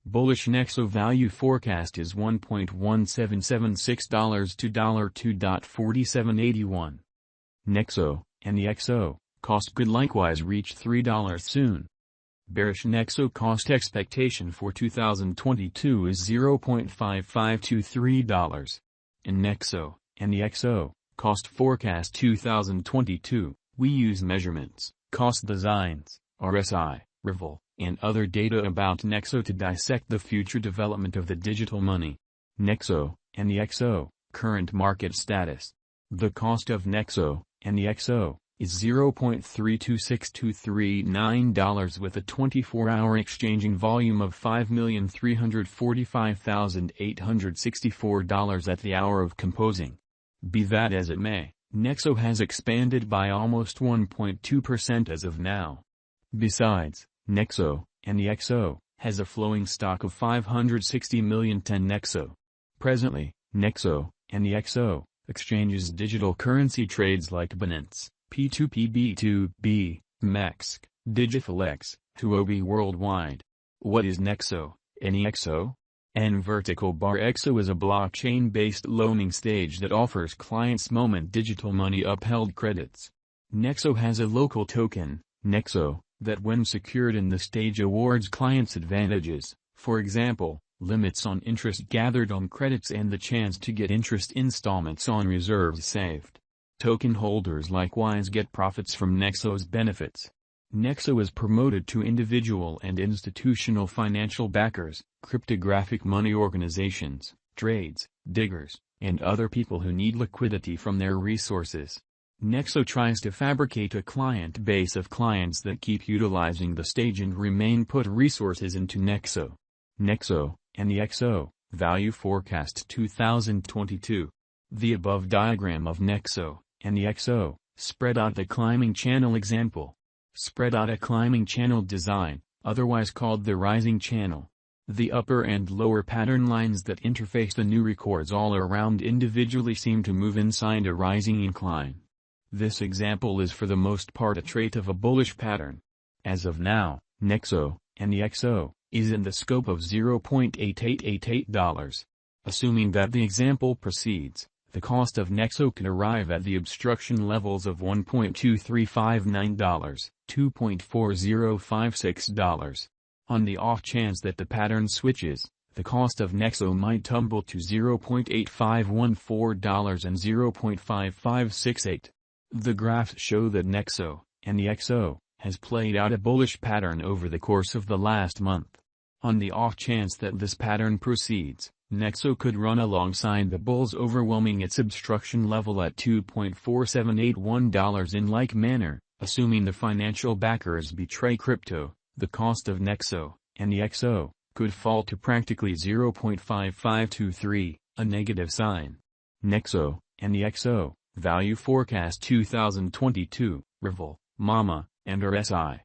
Bullish Nexo value forecast is $1.1776 to $2.4781. Nexo, and the XO, cost could likewise reach $3 soon. Bearish Nexo cost expectation for 2022 is $0.5523. In Nexo, and the XO, cost forecast 2022, we use measurements, cost designs, RSI, Rival, and other data about Nexo to dissect the future development of the digital money. Nexo, and the XO, current market status. The cost of Nexo, and the XO, is $0.326239 with a 24-hour exchanging volume of $5,345,864 at the hour of composing. Be that as it may, Nexo has expanded by almost 1.2% as of now. Besides, Nexo, and the XO, has a flowing stock of 560 million ten Nexo. Presently, Nexo, and the XO, exchanges digital currency trades like Binance, P2P B2B, MEX, DigitalX, Huobi worldwide. What is Nexo, NEXO? N vertical bar XO is a blockchain-based loaning stage that offers clients moment digital money upheld credits. Nexo has a local token, Nexo, that when secured in the stage awards clients advantages, for example, limits on interest gathered on credits and the chance to get interest installments on reserves saved. Token holders likewise get profits from Nexo's benefits. Nexo is promoted to individual and institutional financial backers, cryptographic money organizations, trades, diggers, and other people who need liquidity from their resources. Nexo tries to fabricate a client base of clients that keep utilizing the stage and remain put resources into Nexo. Nexo, and the XO, value forecast 2022. The above diagram of Nexo, and the XO, spread out the climbing channel example. Spread out a climbing channel design, otherwise called the rising channel. The upper and lower pattern lines that interface the new records all around individually seem to move inside a rising incline. This example is for the most part a trait of a bullish pattern. As of now, Nexo, and the XO, is in the scope of $0.8888. Assuming that the example proceeds, the cost of Nexo could arrive at the obstruction levels of $1.2359, $2.4056. On the off chance that the pattern switches, the cost of Nexo might tumble to $0.8514 and $0.5568. The graphs show that Nexo, and the XO, has played out a bullish pattern over the course of the last month. On the off chance that this pattern proceeds, Nexo could run alongside the bulls, overwhelming its obstruction level at $2.4781. In like manner, assuming the financial backers betray crypto, the cost of Nexo, and the XO, could fall to practically 0.5523, a negative sign. Nexo, and the XO, value forecast 2022, Rival, Mama, and RSI.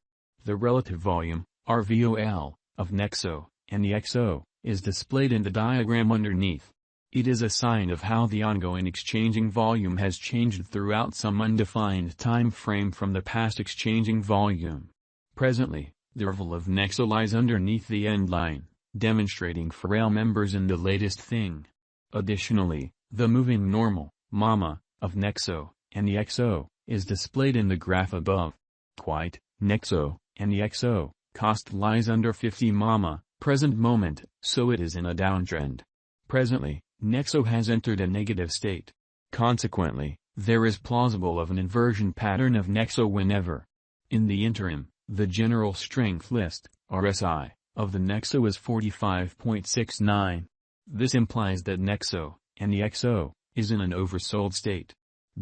The relative volume, RVOL, of Nexo, and the XO, is displayed in the diagram underneath. It is a sign of how the ongoing exchanging volume has changed throughout some undefined time frame from the past exchanging volume. Presently, the RVOL of Nexo lies underneath the end line, demonstrating frail members in the latest thing. Additionally, the moving normal, Mama, of Nexo, and the XO, is displayed in the graph above. Nexo, and the XO, cost lies under 50 Mama, present moment, so it is in a downtrend. Presently, Nexo has entered a negative state. Consequently, there is plausible of an inversion pattern of Nexo whenever. In the interim, the general strength list, RSI, of the Nexo is 45.69. This implies that Nexo, and the XO, is in an oversold state.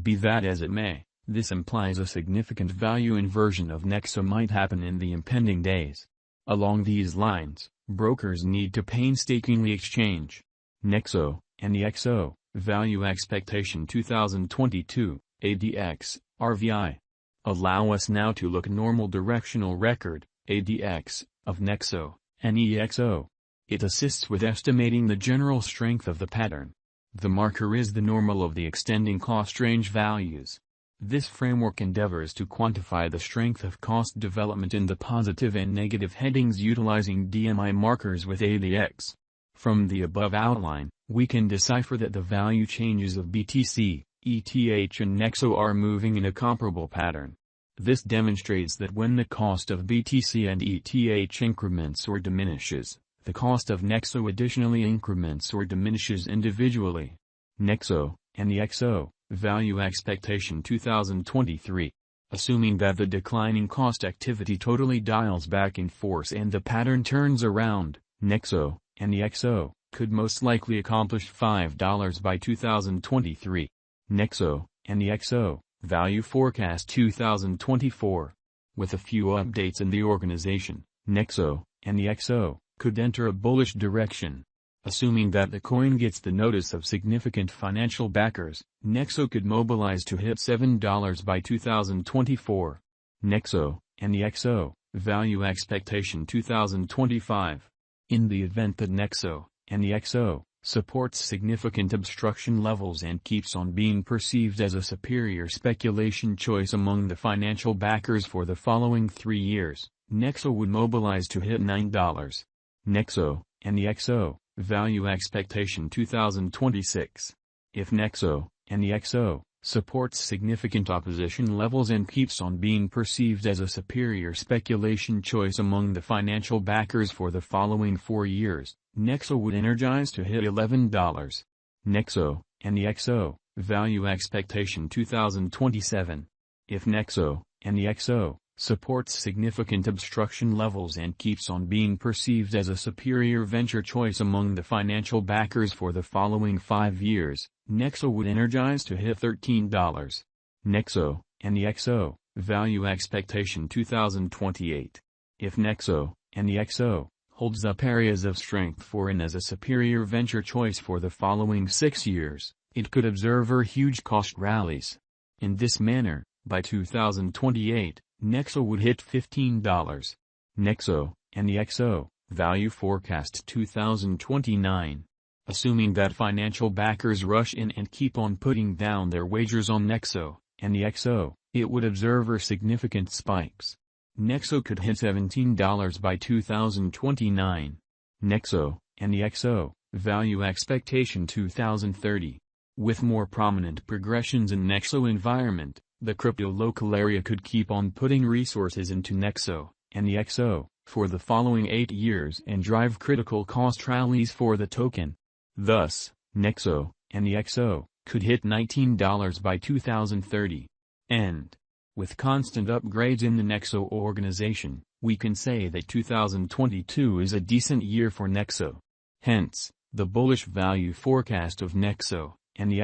Be that as it may, this implies a significant value inversion of Nexo might happen in the impending days. Along these lines, brokers need to painstakingly exchange. Nexo, and the XO, value expectation 2022, ADX, RVI. Allow us now to look normal directional record, ADX, of Nexo, NEXO. It assists with estimating the general strength of the pattern. The marker is the normal of the extending cost range values. This framework endeavors to quantify the strength of cost development in the positive and negative headings utilizing DMI markers with ADX. From the above outline, we can decipher that the value changes of BTC, ETH and Nexo are moving in a comparable pattern. This demonstrates that when the cost of BTC and ETH increments or diminishes, the cost of Nexo additionally increments or diminishes individually. Nexo, and the XO, Value Expectation 2023. Assuming that the declining cost activity totally dials back in force and the pattern turns around, Nexo, and the XO, could most likely accomplish $5 by 2023. Nexo, and the XO, Value Forecast 2024. With a few updates in the organization, Nexo, and the XO, could enter a bullish direction. Assuming that the coin gets the notice of significant financial backers, Nexo could mobilize to hit $7 by 2024. Nexo, and the XO, Value Expectation 2025. In the event that Nexo, and the XO, supports significant obstruction levels and keeps on being perceived as a superior speculation choice among the financial backers for the following 3 years, Nexo would mobilize to hit $9. Nexo, and the XO, Value Expectation 2026. If Nexo, and the XO, supports significant opposition levels and keeps on being perceived as a superior speculation choice among the financial backers for the following 4 years, Nexo would energize to hit $11. Nexo, and the XO, Value Expectation 2027. If Nexo, and the XO, supports significant obstruction levels and keeps on being perceived as a superior venture choice among the financial backers for the following 5 years, Nexo would energize to hit $13. Nexo, and the XO, Value Expectation 2028. If Nexo, and the XO, holds up areas of strength for and as a superior venture choice for the following 6 years, it could observe huge cost rallies. In this manner, by 2028, Nexo would hit $15. Nexo, and the XO, Value Forecast 2029. Assuming that financial backers rush in and keep on putting down their wagers on Nexo, and the XO, it would observe significant spikes. Nexo could hit $17 by 2029. Nexo, and the XO, Value Expectation 2030. With more prominent progressions in Nexo environment, the crypto local area could keep on putting resources into Nexo, and the XO, for the following 8 years and drive critical cost rallies for the token. Thus, Nexo, and the XO, could hit $19 by 2030. And, with constant upgrades in the Nexo organization, we can say that 2022 is a decent year for Nexo. Hence, the bullish value forecast of Nexo, and the